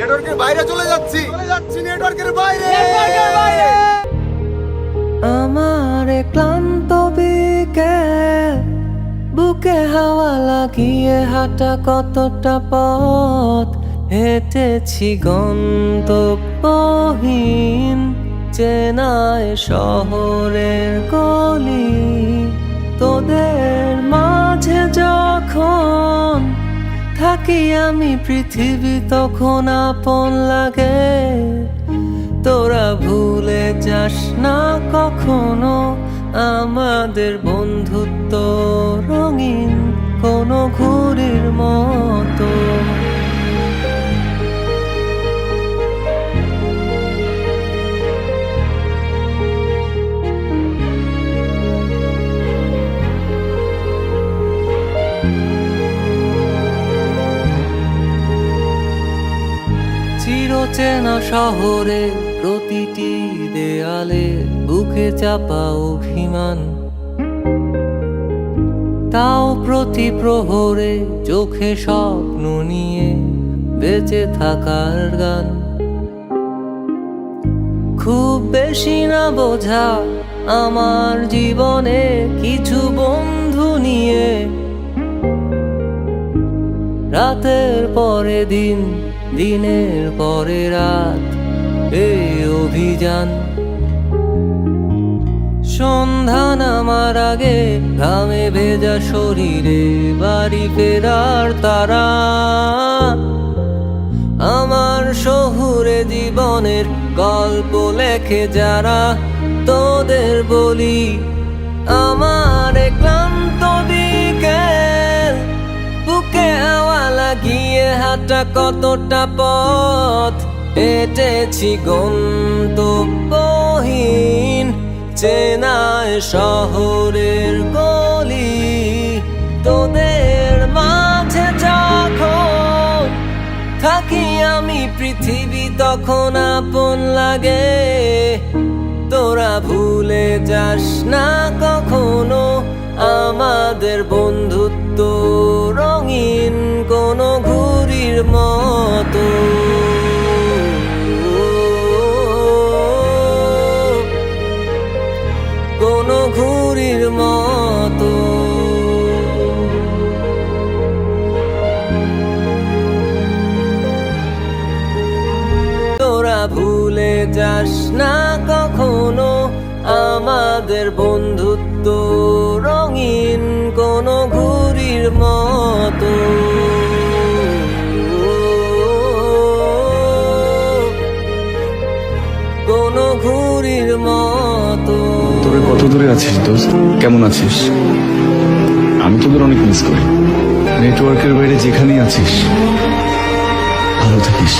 নেটওয়ার্কের বাইরে চলে যাচ্ছি নেটওয়ার্কের বাইরে। আমার ক্লান্ত বিকেল, বুকে হাওয়া লাগিয়ে হাঁটা কতটা পথ হেঁটেছি গন্তব্যহীন চেনায় শহরের গলি। তোদের মাঝে যখন থাকি আমি পৃথিবী তখন আপন লাগে। তোরা ভুলে যাস না কখনো আমাদের বন্ধুত্ব রঙিন কোনো ঘুড়ির মতো। চিরচেনা শহরে প্রতিটি দেয়ালে বুকে চাপা অভিমান, তাও প্রতি প্রহরে চোখে স্বপ্ন নিয়ে বেঁচে থাকার গান। খুব বেশি না বোঝা আমার জীবনে কিছু বন্ধু নিয়ে রাতের পরে দিন, দিনের পরে রাত এই অভিযান। সন্ধ্যা নামার আগে ঘামে ভেজা শরীরে বাড়ি ফেরার তারা। আমার শহুরে জীবনের গল্প লেখে যারা, তোদের বলি আমার ক্লান্ত বিকেল, বুকে হাওয়া লাগিয়ে হাঁটা কতটা পথ হেঁটেছি গন্তব্যহীন চেনায় শহরের গলি। তোদের মাঝে যখন থাকি আমি পৃথিবী তখন আপন লাগে। তোরা ভুলে যাস না কখনো আমাদের বন্ধুত্ব রঙিন কোনো ঘুড়ির মতো। কোনো ঘুড়ির মতো। তোরা ভুলে যাস না কখনো আমাদের বন্ধুত্ব রঙিন কোনো ঘুড়ির মতো। কোনো ঘুড়ির মতো। তোরা কত দূরে আছিস দোস্ত? কেমন আছিস? আমি তোদের অনেক মিস করি। নেটওয়ার্কের বাইরে যেখানেই আছিস ভালো থাকিস।